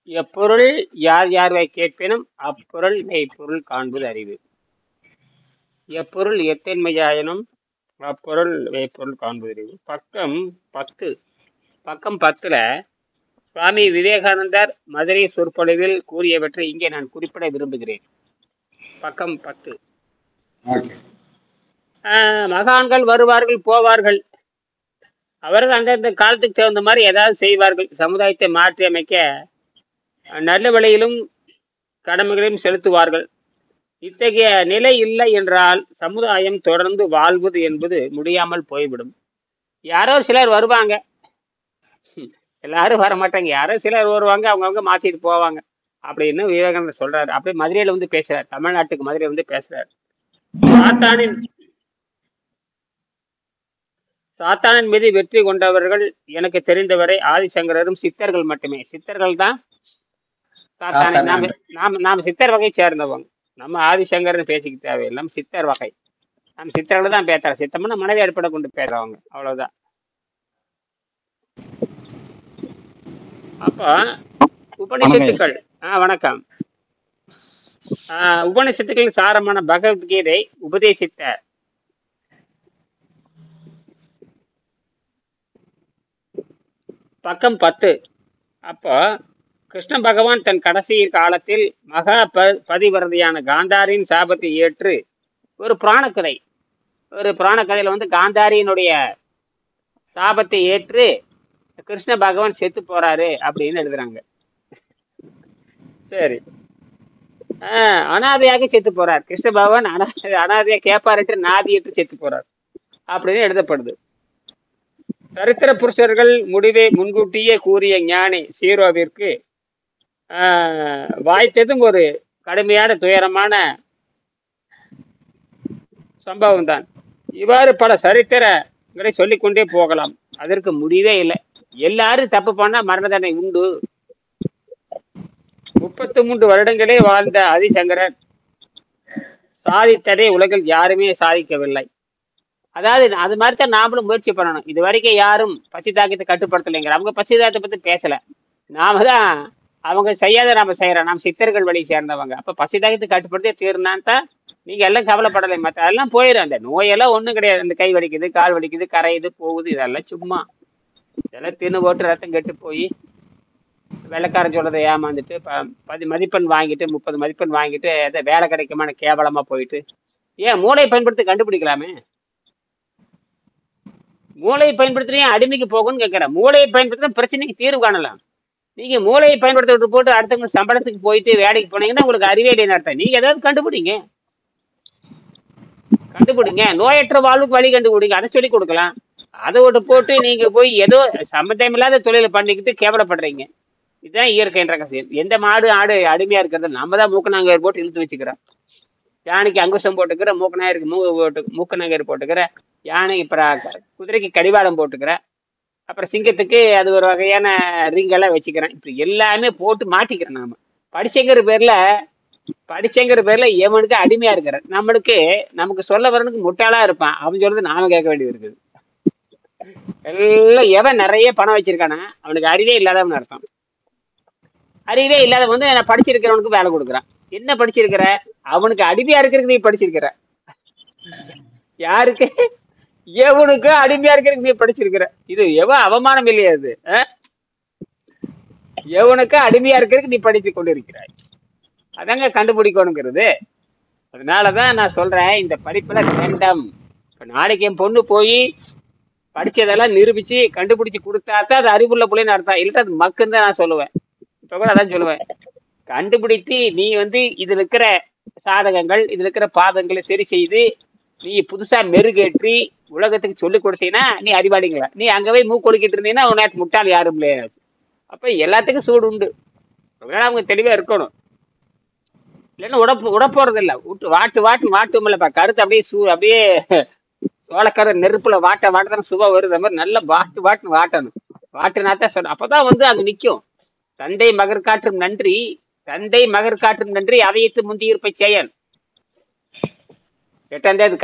எப்பொருள் யார் யார்வை கேட்பினும் அப்பொருள் மெய்ப்பொருள் காண்பது அறிவு. எப்பொருள் எத்தன்மையாயினும் அப்பொருள் மெய்ப்பொருள் காண்பது அறிவு. பக்கம் 10. பக்கம் 10ல சுவாமி விவேகானந்தர் மதுரை சொற்பொழிவில் கூறியவற்றை இங்கே நான் குறிப்பிட விரும்புகிறேன். பக்கம் 10. ஓகே. மகான்கள் வருவார்கள் போவார்கள். அவர்கள் அந்தந்த காலத்துக்கு தகுந்த மாதிரி ஏதாவது செய்வார்கள். சமுதாயத்தை மாற்றி அமைக்க நல்ல வழியிலும் கடமைகளையும் செலுத்துவார்கள். இத்தகைய நிலை இல்லை என்றால் சமுதாயம் தொடர்ந்து வாழ்வது என்பது முடியாமல் போய்விடும். யாரோ சிலர் வருவாங்க, எல்லாரும் வர மாட்டாங்க. யாரோ சிலர் வருவாங்க, அவங்கவுங்க மாத்திட்டு போவாங்க அப்படின்னு விவேகானந்தர் சொல்றாரு. அப்படியே மதுரையில வந்து பேசுறாரு, தமிழ்நாட்டுக்கு மதுரையில வந்து பேசுறாரு. சாத்தானின் மீது வெற்றி கொண்டவர்கள் எனக்கு தெரிந்தவரை ஆதிசங்கரரும் சித்தர்கள் மட்டுமே. சித்தர்கள் தான் சாத்தானை. நாம சித்தர் வகை சேர்ந்தவங்க. நம்ம ஆதிசங்கர்னு பேசிக்க தேவையில்லை, நம்ம சித்தர் வகை. நம்ம சித்தர்களை தான் பேசுறோம். சித்தம்னா மனதை அடிப்படை கொண்டு பேசுறவங்க, அவ்வளவுதான். அப்ப உபனிஷத்துக்கள், வணக்கம். உபனிஷத்துக்களின் சாரமான பகவத்கீதை உபதேசித்த பக்கம் 10. அப்போ கிருஷ்ண பகவான் தன் கடைசி காலத்தில் மகா பதிவிரதையான காந்தாரியின் சாபத்தை ஏற்று ஒரு புராணக்கதையில வந்து காந்தாரியினுடைய சாபத்தை ஏற்று கிருஷ்ண பகவான் செத்து போறாரு அப்படின்னு எழுதுறாங்க. சரி, அனாதையாக செத்து போறார் கிருஷ்ண பகவான். அனாதையா கேப்பாரிட்டு நாதியிட்டு செத்து போறார் அப்படின்னு எழுதப்படுது. சரித்திர புருஷர்கள் முடிவை முன்கூட்டியே கூறிய ஞானி சீரோவிற்கு வாய்த்ததும் ஒரு கடுமையான துயரமான சம்பவம் தான். இவ்வாறு பல சரித்திரங்களை சொல்லிக்கொண்டே போகலாம், அதற்கு முடிவே இல்லை. எல்லாரும் தப்பு பண்ணா மரண தண்டனை உண்டு. 33 வருடங்களே வாழ்ந்த ஆதிசங்கரர் சாதித்ததை உலகில் யாருமே சாதிக்கவில்லை. அதாவது அது மாதிரி தான் நாமளும் முயற்சி பண்ணணும். இது வரைக்கும் யாரும் பசி தாக்கத்தை கட்டுப்படுத்தலைங்கிற. அவங்க பசி தாக்கத்தை பத்தி பேசல, நாம தான் அவங்க செய்யாத நாம செய்யறோம். நாம் சித்தர்கள் வழி சேர்ந்தவங்க. அப்ப பசி தாக்கத்தை கட்டுப்படுத்தி தீர்னான் தான் நீங்க எல்லாம் கவலைப்படலை. மற்ற எல்லாம் போயிடும். அந்த நோயெல்லாம் ஒண்ணும் கிடையாது. அந்த கை வலிக்குது, கால் வலிக்குது, கரையுது, போகுது, இதெல்லாம் சும்மா. இதெல்லாம் தின்னு போட்டு ரத்தம் கெட்டு போய் வெள்ளக்காரன் சொல்றதை ஏமாந்துட்டு 10 மதிப்பெண் வாங்கிட்டு 30 மதிப்பெண் வாங்கிட்டு எதை வேலை கிடைக்குமான கேவலமா போயிட்டு. ஏன் மூளை பயன்படுத்தி கண்டுபிடிக்கலாமே? மூளையை பயன்படுத்தினா அடிமைக்கு போகும்னு கேட்கிறேன். மூளையை பயன்படுத்தினா பிரச்சனைக்கு தீர்வு காணலாம். நீங்க மூளையை பயன்படுத்த போட்டு அடுத்தவங்க சம்பளத்துக்கு போயிட்டு வேலைக்கு போனீங்கன்னா உங்களுக்கு அறிவே இல்லைன்னு அர்த்தம். நீங்க ஏதாவது கண்டுபிடிங்க. நோயற்ற வாழ்வுக்கு வழி கண்டுபிடிங்க, அதை சொல்லி கொடுக்கலாம். அதை விட்டு போட்டு நீங்க போய் ஏதோ சம்பந்தம் இல்லாத தொழிலை பண்ணிக்கிட்டு கேவலப்படுறீங்க. இதுதான் இயற்கைன்ற ரகசியம். எந்த மாடு ஆடு அடிமையா இருக்கிறது நம்ம தான் மூக்கநாங்கயிறு போட்டு இழுத்து வச்சுக்கிறோம். யானைக்கு அங்குசம் போட்டுக்கிற, மூக்கநாங்கயிறு போட்டுக்கிற, யானை குதிரைக்கு கடிவாளம் போட்டுக்கிற, அப்புறம் சிங்கத்துக்கு அது ஒரு வகையான ரிங்கெல்லாம் வச்சுக்கிறேன். இப்படி எல்லாமே போட்டு மாட்டிக்கிறேன். நாம படிச்சங்கிற பேர்ல எவனுக்கு அடிமையா இருக்கிற. நமக்கு சொல்ல வரனுக்கு முட்டாளா இருப்பான். அவன் சொல்றது நாம கேட்க வேண்டியது இருக்குது. எல்லாம் எவன் நிறைய பணம் வச்சிருக்கானா அவனுக்கு அறிவே இல்லாதவன் அர்த்தம். அறிவே இல்லாத வந்து நான் படிச்சிருக்கிறவனுக்கு வேலை கொடுக்குறான். என்ன படிச்சிருக்கிற? அவனுக்கு அடிமையா இருக்கிறதுக்கு நீ படிச்சிருக்கிற. யாருக்கு? எவனுக்கு அடிமையா இருக்கிறதுக்கு நீ படிச்சிருக்கிற. இது எவன் அவமானம் இல்லையா? அது எவனுக்கு அடிமையா இருக்கிறதுக்கு நீ படித்து கொண்டிருக்கிறாய். அதாங்க கண்டுபிடிக்கணுங்கிறது. அதனாலதான் நான் சொல்றேன், இந்த படிப்புல வேண்டாம். இப்ப நாளைக்கு என் பொண்ணு போய் படிச்சதெல்லாம் நிரூபிச்சு கண்டுபிடிச்சு கொடுத்தாத்தான் அது அறிவுள்ள பிள்ளைன்னு அர்த்தம். இல்லட்டா அது மக்குன்னு தான் நான் சொல்லுவேன். இப்ப கூட அதான் சொல்லுவேன். கண்டுபிடித்து நீ வந்து இதுல இருக்கிற சாதகங்கள், இதுல இருக்கிற பாதங்களை சரி செய்து நீ புதுசா மெருகேற்றி உலகத்துக்கு சொல்லி கொடுத்தீங்கன்னா நீ அறிவாளிங்களா. நீ அங்கவே மூக்கொடுக்கிட்டு இருந்தீங்கன்னா உனக்கு முட்டாள் யாரும் இல்லையா. அப்ப எல்லாத்துக்கும் சூடு உண்டு. அவங்க தெளிவா இருக்கணும். இல்லைன்னா உடப்போறது இல்லை. வாட்டுமில்லப்பா. கருத்து அப்படியே சோளக்கரை நெருப்புல வாட்டதான் சுவை வருது. மாதிரி நல்லா வாட்டணும். வாட்டுனாத்தான் சொன்ன. அப்பதான் வந்து அது நிற்கும். தந்தை மகர் காற்றும் நன்றி அவையத்து முந்தியிருப்பை செயல். 8ஆம் தேதி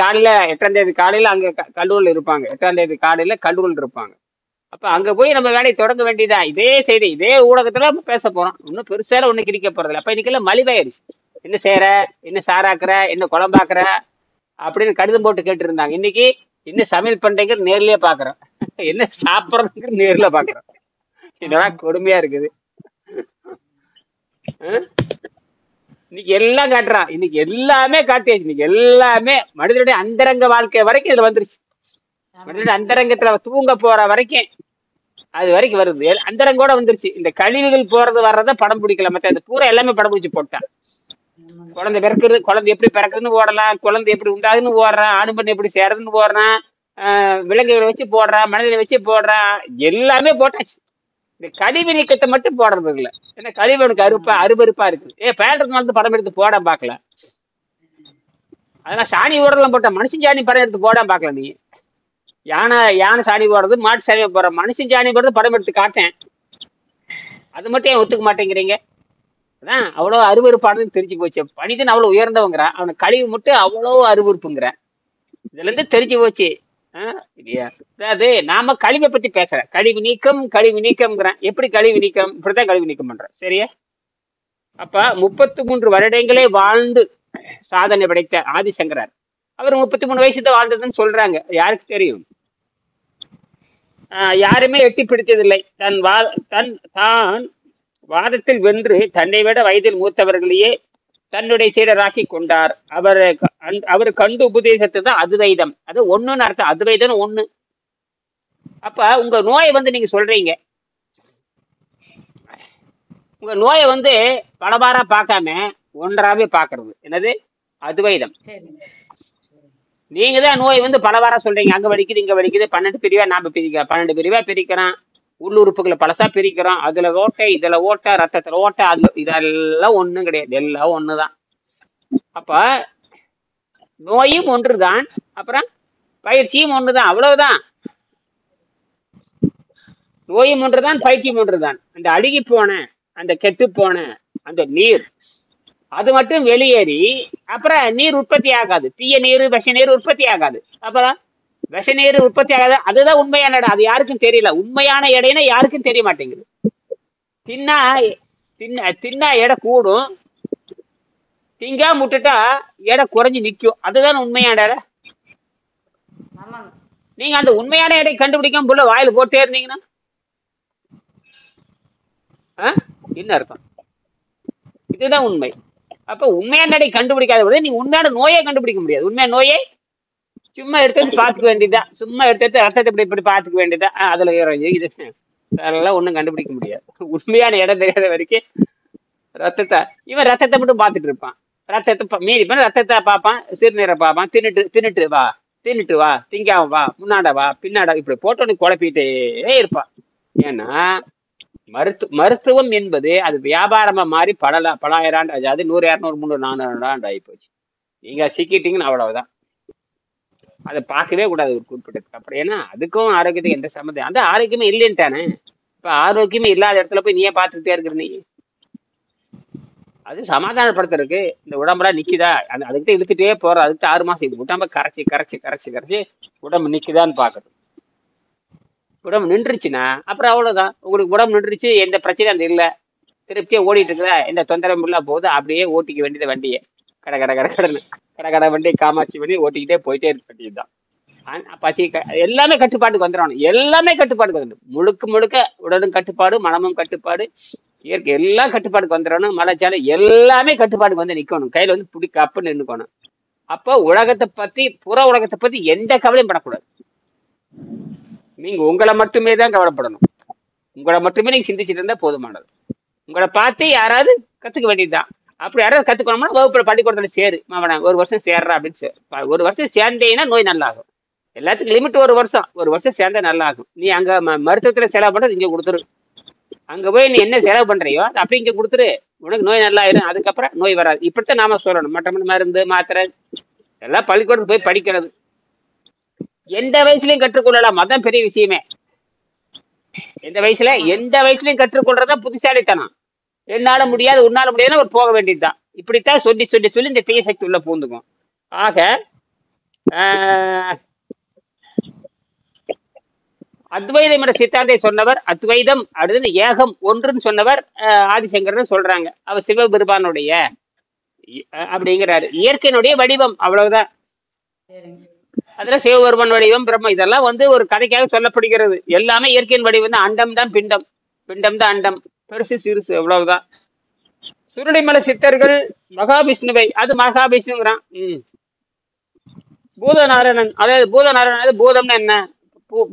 காலையில அங்க கல்லூரில் இருப்பாங்க. 8ஆம் தேதி காலையில கல்லூரில் இருப்பாங்க. அப்ப அங்க போய் நம்ம வேலையை தொடங்க வேண்டியதான். இதே செய்தி இதே ஊடகத்துல நம்ம பேச போறோம். இன்னும் பெருசால ஒண்ணு கிழிக்க போறது இல்ல. அப்ப இன்னைக்கெல்லாம் மலிவாயிருச்சு. என்ன செய்யற, என்ன சாராக்குற, என்ன குழம்பாக்குற அப்படின்னு கடிதம் போட்டு கேட்டு இருந்தாங்க. இன்னைக்கு என்ன சமையல் பண்றீங்க நேர்லயே பாக்குறோம். என்ன சாப்பிடறதுக்கு நேர்ல பாக்குறோம். இதெல்லாம் கொடுமையா இருக்குது. அஹ்? இன்னைக்கு எல்லாம் காட்டுறான். இன்னைக்கு எல்லாமே காட்டியாச்சு. இன்னைக்கு எல்லாமே மனிதனுடைய அந்தரங்க வாழ்க்கை வரைக்கும் இதுல வந்துருச்சு. மனிதனுடைய அந்தரங்கத்துல தூங்க போற வரைக்கும் அது வரைக்கும் வருது. அந்தரங்கோட வந்துருச்சு. இந்த கழிவுகள் போறது வர்றத படம் பிடிக்கல. மத்த இந்த பூரா எல்லாமே படம் பிடிச்சு போட்டான். குழந்தை பிறக்குறது, குழந்தை எப்படி பிறக்குதுன்னு ஓடலாம், குழந்தை எப்படி உண்டாகுதுன்னு ஓடுறான், ஆணு பெண் எப்படி சேருதுன்னு ஓடுறான், விலங்குகளை வச்சு போடுறான், மனிதனை வச்சு போடுறான், எல்லாமே போட்டாச்சு. இந்த கழிவு நீக்கத்தை மட்டும் போடுறது இல்ல. ஏன்னா கழிவு எனக்கு அருவருப்பா இருக்கு. பேண்டது வந்து படம் எடுத்து போட பாக்கல. அதெல்லாம் சாணி ஓடலாம் போட்ட மனுஷன் சாணி படம் எடுத்து போட பாக்கல. நீ யானை சாணி போடுறது, மாட்டு சாணி போடுற, மனுஷன் சாணி போடுறது படம் எடுத்து காட்டேன். அது மட்டும் ஏன் ஒத்துக்க மாட்டேங்கிறீங்க? அதான் அவ்வளவு அருவருப்பானதுன்னு தெரிஞ்சு போச்சு. மனிதன் அவ்வளவு உயர்ந்தவங்கிறான், அவனுக்கு கழிவு மட்டும் அவ்வளவு அருவருப்புங்கிறான். இதுல இருந்து தெரிஞ்சு போச்சு. அதாவது நாம கழிவை பத்தி பேசுறேன். கழிவு நீக்கம்ங்கிறேன். எப்படி கழிவு நீக்கம்? இப்படித்தான் கழிவு நீக்கம் பண்றேன். சரியா? அப்ப 33 வருடங்களே வாழ்ந்து சாதனை படைத்த ஆதிசங்கரர், அவர் 33 வயசு தான் வாழ்ந்ததுன்னு சொல்றாங்க. யாருக்கு தெரியும்? யாருமே எட்டி பிடித்ததில்லை. தான் வாதத்தில் வென்று தன்னை விட வயதில் மூத்தவர்களையே தன்னுடைய சீடராக்கி கொண்டார். அவர் கண்டு உபதேசத்தை தான் அத்வைதம். அது ஒண்ணுன்னு அர்த்தம். அத்வைதம் ஒண்ணு. அப்ப உங்க நோயை வந்து நீங்க சொல்றீங்க, உங்க நோயை வந்து பலவாரா பார்க்காம ஒன்றாவே பாக்குறது என்னது? அத்வைதம். நீங்க தான் நோய் வந்து பலவாரா சொல்றீங்க. அங்க வலிக்குது, இங்க வலிக்குது, 12 பிரிவா நாம பிரிக்கிறோம், 12 பிரிவா பிரிக்கிறோம், உள்ளுறுப்புகளை பழசா பிரிக்கிறோம், அதுல ஓட்டை, இதுல ஓட்டை, ரத்தத்துல ஓட்டை, அது இதெல்லாம் ஒண்ணும் கிடையாது, எல்லாம் ஒண்ணுதான். அப்ப நோயும் ஒன்றுதான், அப்புறம் பயிற்சியும் ஒண்ணுதான், அவ்வளவுதான். நோயும் ஒன்றுதான், பயிற்சியும் ஒன்றுதான். அந்த அழுகி போன, அந்த கெட்டு போன அந்த நீர் அது மட்டும் வெளியேறி அப்புறம் நீர் உற்பத்தி ஆகாது. தீய நீர், விஷ நீர் உற்பத்தி ஆகாது. அப்புறம் விஷ நீர் உற்பத்தி ஆகாது. அதுதான் உண்மையான இடம். அது யாருக்கும் தெரியல. உண்மையான எடைன்னா யாருக்கும் தெரிய மாட்டேங்குது. தின்னா எடை கூடும், திங்கா முட்டுட்டா எடை குறைஞ்சு நிக்கும். அதுதான் உண்மையான எடை. நீங்க அந்த உண்மையான எடை கண்டுபிடிக்காம புள்ள வாயில போட்டே இருந்தீங்கன்னா என்ன அர்த்தம்? இதுதான் உண்மை. அப்ப உண்மையான எடை கண்டுபிடிக்காத போது நீங்க உண்மையான நோயை கண்டுபிடிக்க முடியாது. உண்மையான நோயை சும்மா எடுத்து பாத்துக்க வேண்டியதுதான். சும்மா எடுத்து ரத்தத்தை இப்படி பாத்துக்க வேண்டியதுதான். அதுல இது அதெல்லாம் ஒண்ணும் கண்டுபிடிக்க முடியாது. உண்மையான இடம் தெரியாத வரைக்கும் இவன் ரத்தத்தை மட்டும் பாத்துட்டு இருப்பான். ரத்தத்தை மீறி ரத்தத்தை பார்ப்பான், சிறுநீரை பார்ப்பான், தின்னுட்டு வா, திங்காம வா, முன்னாட வா, பின்னாடா, இப்படி போட்டோன்னு குழப்பிட்டே இருப்பான். ஏன்னா மருத்துவம் என்பது அது வியாபாரமா மாறி பலாயிரம் ஆண்டு, அதாவது 100, 200, 300, 400 ஆண்டு ஆகி போச்சு. நீங்க சிக்கிட்டீங்கன்னு அவ்வளவுதான். அதை பார்க்கவே கூடாது ஒரு குறிப்பிட்டதுக்கு அப்புறம். ஏன்னா அதுக்கும் ஆரோக்கியத்துக்கு எந்த சம்மந்தம்? அந்த ஆரோக்கியமே இல்லைன்ட்டானே. இப்ப ஆரோக்கியமே இல்லாத இடத்துல போய் நீயே பார்த்துக்கிட்டே இருக்கிற நீ, அது சமாதானப்படுத்துறதுக்கு இந்த உடம்புலாம் நிக்குதா, அதுக்கிட்ட இழுத்துட்டே போற, அதுக்கு 6 மாசம் உடம்ப கரைச்சி உடம்பு நிக்குதான்னு பாக்குறது. உடம்பு நின்றுச்சுன்னா அப்புறம் அவ்வளவுதான். உங்களுக்கு உடம்பு நின்றுச்சு, எந்த பிரச்சனையும் அந்த இல்லை, திருப்தியா ஓடிட்டு இருக்குதா, எந்த தொந்தரவும் இல்ல போகுது, அப்படியே ஓட்டிக்க வேண்டியது வண்டியை. கடை வண்டியை காமாட்சி பண்ணி ஓட்டிக்கிட்டே போயிட்டே இருக்க வேண்டியதுதான். பசி எல்லாமே கட்டுப்பாட்டுக்கு வந்துடணும். எல்லாமே கட்டுப்பாட்டுக்கு வந்துடும். முழுக்க உடலும் கட்டுப்பாடு, மனமும் கட்டுப்பாடு, இயற்கை எல்லாம் கட்டுப்பாட்டுக்கு வந்துடணும். மலைச்சாலை எல்லாமே கட்டுப்பாட்டுக்கு வந்து நிக்கணும். கையில வந்து பிடிக்க அப்பு நின்னுக்கணும். அப்போ உலகத்தை பத்தி, புற உலகத்தை பத்தி எந்த கவலையும் படக்கூடாது. நீங்க உங்களை மட்டுமே தான் கவலைப்படணும். உங்களை மட்டுமே நீங்க சிந்திச்சுட்டு இருந்தா போதுமானது. உங்களை பார்த்து யாராவது கத்துக்க வேண்டியதுதான். அப்படி யாராவது கத்துக்கணும்னா வகுப்புல பள்ளிக்கூடத்துல சேரு, மாவன 1 வருஷம் சேர்றா அப்படின்னு 1 வருஷம் சேர்ந்தேன்னா நோய் நல்லா ஆகும். எல்லாத்துக்கும் லிமிட் 1 வருஷம். 1 வருஷம் சேர்ந்தா நல்லா ஆகும். நீ அங்க மருத்துவத்துல செலவு பண்றது இங்க கொடுத்துரு. அங்க போய் நீ என்ன செலவு பண்றியோ அது அப்படி இங்க கொடுத்துரு, உனக்கு நோய் நல்லா ஆயிடும். அதுக்கப்புறம் நோய் வராது. இப்படித்தான் நாம சொல்லணும். மற்ற மருந்து மாத்திரை எல்லாம் பள்ளிக்கூடத்துக்கு போய் படிக்கிறது எந்த வயசுலயும் கற்றுக்கொள்ளலாம். அதான் பெரிய விஷயமே. எந்த வயசுலயும் கற்றுக்கொள்றதா புத்திசாலித்தனம். என்னால முடியாது, உன்னால முடியாது ஒரு போக வேண்டியதுதான். இப்படித்தான் சொல்லி இந்த தீய சக்தி உள்ள பூந்துக்கும். ஆக அத்வைதம் என்ற சித்தாந்தை சொன்னவர் அத்வைதம் அடுத்தது ஏகம் ஒன்றுன்னு சொன்னவர் ஆதிசங்கர்னு சொல்றாங்க. அவர் சிவபெருமானுடைய அப்படிங்கிறாரு. இயற்கையினுடைய வடிவம் அவ்வளவுதான். அதுல சிவபெருமான் வடிவம் பிரம்ம இதெல்லாம் ஒரு கதைக்காக சொல்லப்படுகிறது. எல்லாமே இயற்கையின் வடிவம் தான். அண்டம் தான் பிண்டம், பிண்டம் தான் அண்டம், பெருசு சிறுசு அவ்வளவுதான். சுருளிமலை சித்தர்கள் மகாவிஷ்ணுவை அது மகாவிஷ்ணுங்கிறான். பூதநாராயணன் அதாவது பூதநாராயணன் பூதம்னு என்ன?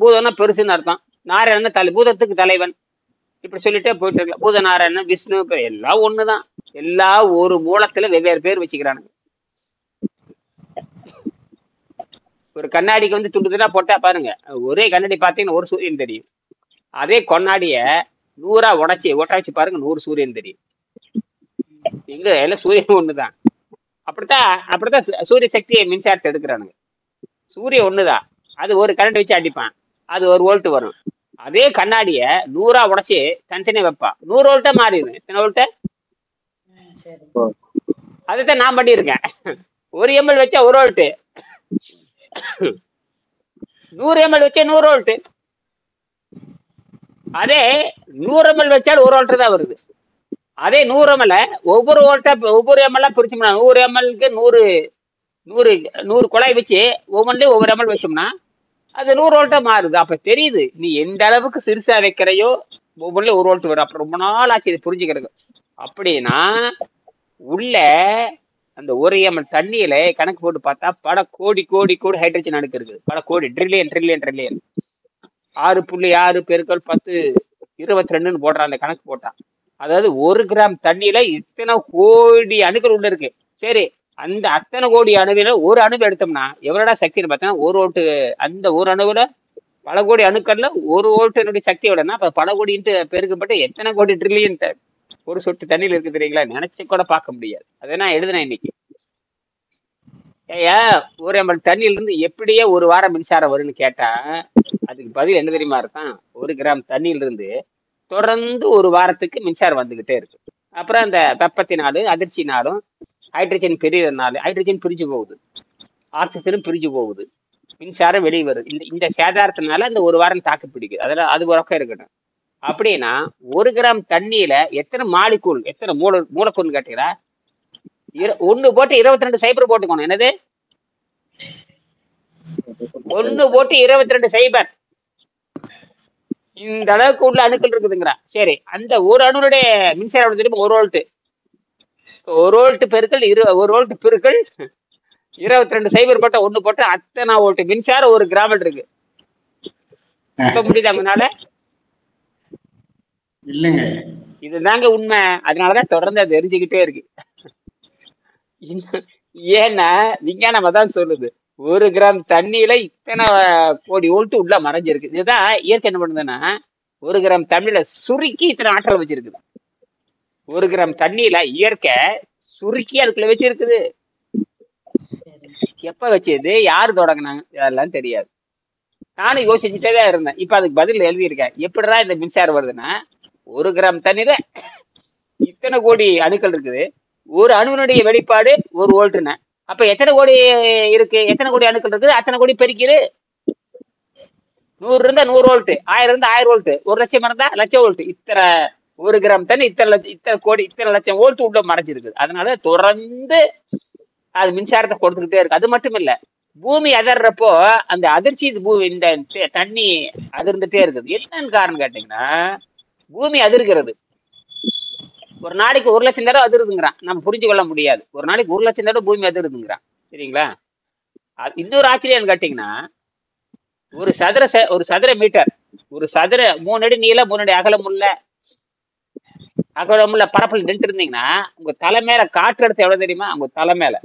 பூதம்னா பெருசுன்னு அர்த்தம். நாராயணன் பூதத்துக்கு தலைவன். இப்படி சொல்லிட்டே போயிட்டு இருக்கலாம். பூதநாராயணன் விஷ்ணு எல்லாம் ஒண்ணுதான். எல்லாம் ஒரு மூலத்துல வெவ்வேறு பேர் வச்சுக்கிறானுங்க. ஒரு கண்ணாடிக்கு துண்டுதுனா போட்டா பாருங்க, ஒரே கண்ணாடி பார்த்தீங்கன்னா ஒரு சூரியன் தெரியும். அதே கண்ணாடிய 100 ஒட்டாச்சு பாருங்க, 100 சூரியன் தெரியும். இங்க எல்லாம் சூரியன் ஒண்ணுதான். அப்படித்தான் சூரிய சக்தியை மின்சாரத்தை எடுக்கிறானுங்க. சூரியன் ஒண்ணுதான். அது ஒரு கரண்ட் வச்சு அடிப்பான், அது 1 வோல்ட் வரும். அதே கண்ணாடிய 100 உடைச்சு தனித்தனியா வைப்பான், 100 வோல்ட்டா மாறிடுது. எத்தனை வோல்ட்? அதுதான் நான் பண்ணியிருக்கேன். 1 ml வச்சா 1 வோல்ட், 100 ml வச்சா 100 வோல்ட். அதே 100 ml வச்சாலும் 1 வோல்ட் தான் வருது. அதே 100 ml ஒவ்வொரு வோல்ட்டா ஒவ்வொரு ml பிரிச்சோம்னா 100 ml-க்கு 100 குழாய் வச்சு ஒவ்வொன்றையும் ஒவ்வொரு ml வச்சோம்னா அது 100 வோல்ட்டா மாறுது. அப்ப தெரியுது நீ எந்த அளவுக்கு சிறுசா வைக்கிறையோ ஒவ்வொன்றையும் 1 வோல்ட் வரும். அப்ப ரொம்ப நாள் ஆச்சு இது புரிஞ்சுக்கிறது. அப்படின்னா உள்ள அந்த 1 ml தண்ணியில கணக்கு போட்டு பார்த்தா பல கோடி கோடி கோடி ஹைட்ரஜன் அணுக்கு இருக்குது. பல கோடி, ட்ரில்லியன் ட்ரில்லியன் ட்ரில்லியன். 6.6 பெருக்கல் 10 22ன்னு போடுறான் அந்த கணக்கு போட்டான். அதாவது 1 கிராம் தண்ணியில இத்தனை கோடி அணுக்கள் உள்ள இருக்கு. சரி, அந்த அத்தனை கோடி அணுவில ஒரு அணு எடுத்தோம்னா எவ்வளோடா சக்தின்னு பார்த்தா 1 வோல்ட். அந்த ஒரு அணுவுல பல கோடி அணுக்கள்ல 1 வோல்ட்டினுடைய சக்தியோடனா அப்ப பல கோடி பெருக்கப்பட்டு எத்தனை கோடி ட்ரில்லியன் ஒரு சொட்டு தண்ணியில் இருக்கு தெரியுங்களா? நினைச்சு கூட பார்க்க முடியாது. அதை நான் எழுதினேன் இன்னைக்கு. ஏயா 1 ml தண்ணியில இருந்து எப்படியே 1 வாரம் மின்சாரம் வரும்னு கேட்டா அதுக்கு பதில் என்ன தெரியுமா இருக்கான்? 1 கிராம் தண்ணியில இருந்து தொடர்ந்து 1 வாரத்துக்கு மின்சாரம் வந்துகிட்டே இருக்கு. அப்புறம் அந்த வெப்பத்தினாலும் அதிர்ச்சினாலும் ஹைட்ரஜன் பெரியதுனால ஹைட்ரஜன் பிரிஞ்சு போகுது, ஆக்சிஜனும் பிரிஞ்சு போகுது, மின்சாரம் வெளியே வருது. இந்த சேதாரத்தினால அந்த 1 வாரம் தாக்கு பிடிக்குது. அதெல்லாம் அது உறக்கம் இருக்கட்டும். அப்படின்னா 1 கிராம் தண்ணியில எத்தனை மாலிகூல் எத்தனை மூலக்கூறு கேட்டீங்களா? 1 போட்டு 22 சைபர் போட்டுக்கணும். என்னது? 1 போட்டு 22 சைபர். இந்த அளவுக்கு உள்ள அணுக்கள் இருக்குதுங்கிறா. சரி, அந்த ஒரு அணுடைய மின்சாரம் தெரியுமா? 1 வோல்ட். 1 வோல்ட் பெருக்கள் 1 வோல்ட் பெருக்கள் 22 சைபர் போட்ட 1 போட்டு அத்தனை வோல்ட் மின்சாரம் 1 கிராம் இருக்கு. இப்ப முடியுதா முன்னால? இல்லைங்க. இதுதாங்க உண்மை. அதனாலதான் தொடர்ந்து அது தெரிஞ்சுக்கிட்டே இருக்கு. ஏன்னா விஞ்ஞானம் தான் சொல்லுது 1 கிராம் தண்ணியில இத்தனை கோடி வோல்ட் உள்ள மறைஞ்சிருக்கு. இதுதான் இயற்கை என்ன பண்ணுதுன்னா 1 கிராம் தண்ணியில சுருக்கி இத்தனை ஆற்றல் வச்சிருக்குது. 1 கிராம் தண்ணியில இயற்கை சுருக்கி அதுக்குள்ள வச்சிருக்குது. எப்ப வச்சது, யாரு தொடங்கினாங்க, அதெல்லாம் தெரியாது. நானும் யோசிச்சுட்டே தான் இருந்தேன். இப்ப அதுக்கு பதில் எழுதியிருக்கேன். எப்படிடா இந்த மின்சாரம் வருதுன்னா 1 கிராம் தண்ணியில இத்தனை கோடி அணுக்கள் இருக்குது. ஒரு அணுவினுடைய வெளிப்பாடு 1 வோல்ட்னு. அப்ப எத்தனை கோடி இருக்கு, எத்தனை கோடி அணுக்கள் இருக்குது, அத்தனை கோடி பெருக்கிது. 100 இருந்தா 100 வோல்ட், 1000 இருந்தா 1000 வோல்ட், 1 லட்சம் இருந்தா லட்சம் வோல்ட். இத்தனை 1 கிராம் தண்ணி இத்தனை கோடி இத்தனை லட்சம் வோல்ட் உள்ள மறைஞ்சிருக்குது. அதனால தொடர்ந்து அது மின்சாரத்தை கொடுத்துக்கிட்டே இருக்கு. அது மட்டும் இல்ல, பூமி அதிர்றப்போ அந்த அதிர்ச்சி பூமி இந்த தண்ணி அதிர்ந்துட்டே இருக்குது. என்னன்னு காரணம் கேட்டீங்கன்னா பூமி அதிர்கிறது. ஒரு நாளைக்கு 1 லட்சம் தடவை அதிருதுங்கிறான். நம்ம புரிஞ்சு கொள்ள முடியாது. ஒரு நாளைக்கு 1 லட்சம் தடவை பூமி அதிருதுங்கிறான். சரிங்களா? இன்னொரு ஆச்சரியம் கேட்டீங்கன்னா ஒரு சதுர மீட்டர், ஒரு சதுர 3 அடி நீளம் 3 அடி அகலமுள்ள பரப்பில் நின்று இருந்தீங்கன்னா உங்க தலை மேல காற்று எடுத்து எவ்வளவு தெரியுமா? உங்க தலை மேல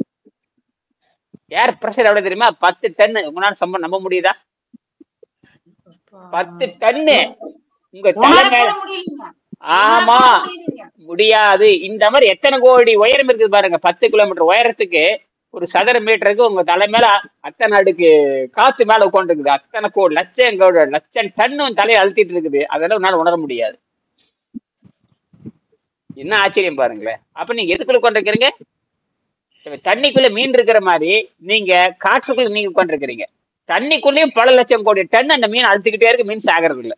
ஏர் பிரஷர் எவ்வளவு தெரியுமா? 10 டன்னு. உங்களால சம்பளம் நம்ப முடியுதா? 10 டன்னு உங்க தலை மேல. ஆமா, முடியாது. இந்த மாதிரி எத்தனை கோடி உயரம் இருக்குது பாருங்க. 10 கிலோமீட்டர் உயரத்துக்கு ஒரு சதுர மீட்டருக்கு உங்க தலை மேல அத்தனை அடுக்கு காத்து மேல உட்காந்து இருக்குது. அத்தனை கோடி லட்சம் டன்னு தலையை அழுத்திட்டு இருக்குது. அதெல்லாம் உன்னால உணர முடியாது. என்ன ஆச்சரியம் பாருங்களேன். அப்ப நீங்க எதுக்குள்ள உட்காந்துருக்கிறீங்க? தண்ணிக்குள்ள மீன் இருக்கிற மாதிரி நீங்க காற்றுக்குள்ள நீங்க உட்காந்துருக்கிறீங்க. தண்ணிக்குள்ளேயும் பல லட்சம் கோடி டன் அந்த மீன் அழுத்துக்கிட்டே இருக்கு, மீன் சாகிறது இல்ல.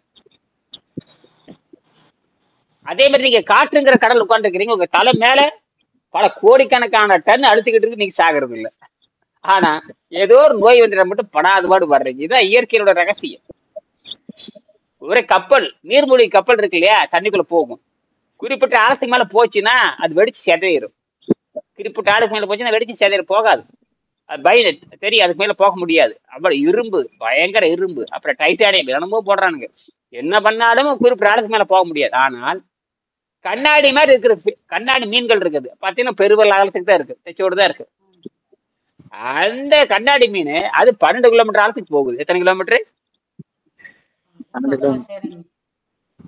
அதே மாதிரி நீங்க காற்றுங்கிற கடல் உட்கார்ந்து இருக்கிறீங்க, உங்க தலை மேல பல கோடிக்கணக்கான டன் அழுத்துக்கிட்டு இருக்கு, நீங்க சாகிறது இல்ல. ஆனா ஏதோ ஒரு நோய் வந்துட மட்டும் படாத பாடு படுறீங்க. இதுதான் இயற்கையோட ரகசியம். ஒரே கப்பல், நீர்மூழ்கி கப்பல் இருக்கு இல்லையா, தண்ணிக்குள்ள போகும். குறிப்பிட்ட ஆழத்துக்கு மேல போச்சுன்னா அது வெடிச்சு செதையிரும். குறிப்பிட்ட ஆளுக்கு மேல போச்சுன்னா வெடிச்சு செதையிரும், போகாது. அது தெரியும், அதுக்கு மேல போக முடியாது. அவ்வளவு இரும்பு, பயங்கர இரும்பு. அப்புறம் டைட்டானியம் என்னமோ போடுறானுங்க. என்ன பண்ணாலும் குறிப்பிட்ட ஆளுக்கு மேல போக முடியாது. ஆனால் கண்ணாடி மாதிரி இருக்கிற கண்ணாடி மீன்கள் இருக்குது பாத்தீங்கன்னா, பெருவல் ஆழத்துக்கு தான் இருக்கு, தெச்சோடு தான் இருக்கு. அந்த கண்ணாடி மீன் அது 12 கிலோமீட்டர் ஆழத்துக்கு போகுது. எத்தனை கிலோமீட்டர்?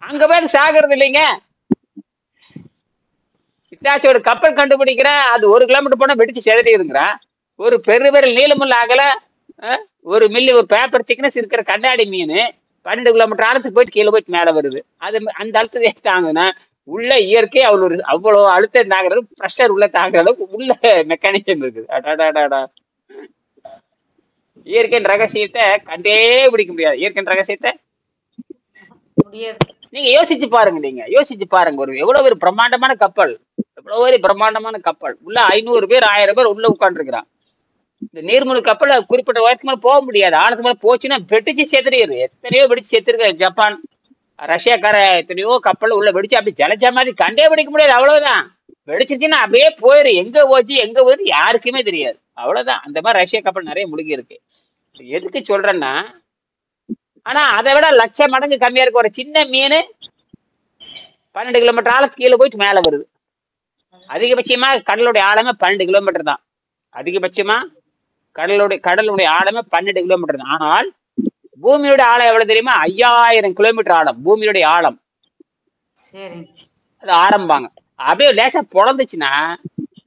அங்க போய் சாகிறது இல்லைங்க. இத்தாச்சியோட கப்பல் கண்டுபிடிக்கிற அது 1 கிலோமீட்டர் போனா வெடிச்சு செதறிடுங்கிறான். ஒரு பெருவிரல் நீளமுள்ள அகல ஒரு மில்லி ஒரு பேப்பர் திக்னஸ் இருக்கிற கண்ணாடி மீன் 12 கிலோமீட்டர் ஆழத்துக்கு போயிட்டு கீழே போயிட்டு மேல வருது. அது அந்த அழுத்தத்தை தாங்குனா உள்ள இயற்கை அவ்வளவு அழுத்தம் தாங்குறது, ப்ரெஷர் உள்ள தாங்குற அளவுக்கு உள்ள மெக்கானிசம் இருக்குது. அடாடாடா, இயற்கையின் ரகசியத்தை கண்டே பிடிக்க முடியாது. இயற்கையின் ரகசியத்தை நீங்க யோசிச்சு பாருங்க. நீங்க யோசிச்சு பாருங்க, ஒரு எவ்வளவு ஒரு பிரம்மாண்டமான கப்பல், எவ்வளவு ஒரு பிரம்மாண்டமான கப்பல் உள்ள 500 பேர் 1000 பேர் உள்ள உட்கார்ந்து இருக்கிறான். இந்த நீர்மூழ்கி கப்பல் குறிப்பிட்ட வயசுக்கு மேல போக முடியாது. ஆழத்துக்கு மேல போச்சுன்னா வெடிச்சு செத்துறியது. எத்தனையோ வெடிச்சு செத்துருக்க ஜப்பான், ரஷ்யாக்கார எத்தனையோ கப்பல் உள்ள வெடிச்சு அப்படி ஜலஜா மாதிரி கண்டே பிடிக்க முடியாது. அவ்வளவுதான். வெடிச்சிருச்சுன்னா அப்படியே போயிரு, எங்க போச்சு எங்க போகுது யாருக்குமே தெரியாது. அவ்வளவுதான். அந்த மாதிரி ரஷ்யா கப்பல் நிறைய முழுகி இருக்கு. எதுக்கு சொல்றேன்னா, ஆனா அதை விட லட்சம் மடங்கு கம்மியா இருக்க ஒரு சின்ன மீன் 12 கிலோமீட்டர் ஆழத்துக்கு கீழே போயிட்டு மேல வருது. அதிகபட்சமா கடலுடைய ஆழமே 12 கிலோமீட்டர் தான். அதிகபட்சமா கடலுடைய ஆழமே 12 கிலோமீட்டர் தான். ஆனால் பூமியோட ஆழம் எவ்வளவு தெரியுமா? 5000 கிலோமீட்டர் ஆழம் பூமியோடைய ஆழம். அது ஆரம்பாங்க. அப்படியே லேசா பொழந்துச்சுன்னா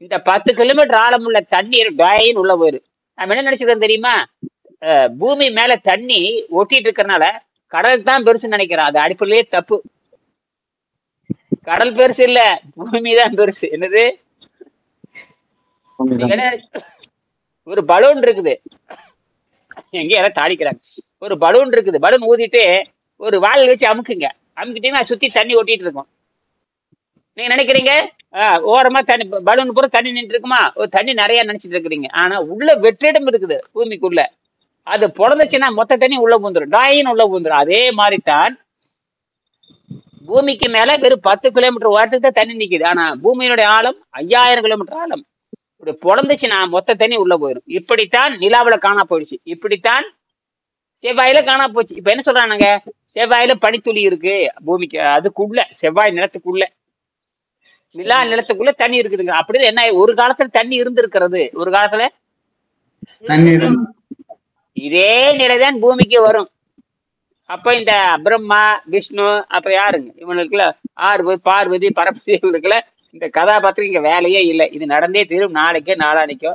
இந்த 10 கிலோமீட்டர் ஆழம் உள்ள தண்ணீர் டயன்னு உள்ள போயிரு. நம்ம என்ன நினைச்சிருக்கோம் தெரியுமா? பூமி மேல தண்ணி ஒட்டிட்டு இருக்கிறதுனால கடல் தான் பெருசுன்னு நினைக்கிறோம். அது அடிப்படையிலேயே தப்பு. கடல் பெருசு இல்ல, பூமி தான் பெருசு. என்னது? ஒரு பலூன் இருக்குது, எங்க யாராவது தாளிக்கிறாங்க. ஒரு பலூன் இருக்குது, பலூன் ஊதிட்டு ஒரு வால் வச்சு அமுக்குங்க, அமுக்கிட்டீங்கன்னா சுத்தி தண்ணி ஒட்டிட்டு இருக்கும். நீங்க நினைக்கிறீங்க ஓரமா தண்ணி பலூன் பூரா தண்ணி நின்று இருக்குமா? ஒரு தண்ணி நிறைய நினைச்சிட்டு இருக்கிறீங்க. ஆனா உள்ள வெற்றிடம் இருக்குது பூமிக்குள்ள. அது பொழந்துச்சுன்னா மொத்த தண்ணி உள்ள பூந்துரும், டாயின்னு உள்ள பூந்துரும். அதே மாதிரிதான் பூமிக்கு மேல வெறும் 10 கிலோமீட்டர் உயரத்துக்கு தான் தண்ணி நிக்குது. ஆனா பூமியினுடைய ஆழம் 5000 கிலோமீட்டர் ஆழம். இப்படி பொழந்துச்சுன்னா மொத்த தண்ணி உள்ள போயிடும். இப்படித்தான் நிலாவுல காணா போயிடுச்சு, இப்படித்தான் செவ்வாயில காணா போச்சு. இப்ப என்ன சொல்றானுங்க? செவ்வாயில பனித்துளி இருக்கு பூமிக்கு, அதுக்குள்ள செவ்வாய் நிலத்துக்குள்ள நிலா நிலத்துக்குள்ள தண்ணி இருக்குதுங்க. அப்படி என்ன, ஒரு காலத்துல தண்ணி இருந்திருக்கிறது, ஒரு காலத்துல இதே நிலைதான் பூமிக்கு வரும். அப்ப இந்த பிரம்மா விஷ்ணு அப்புறம் யாருங்க இவனுக்குள்ள பார்வதி பரமசி இவனுக்குள்ள இந்த கதாபாத்திரம் இங்க வேலையே இல்லை. இது நடந்தே தீரும். நாளைக்கோ நாளானிக்கோ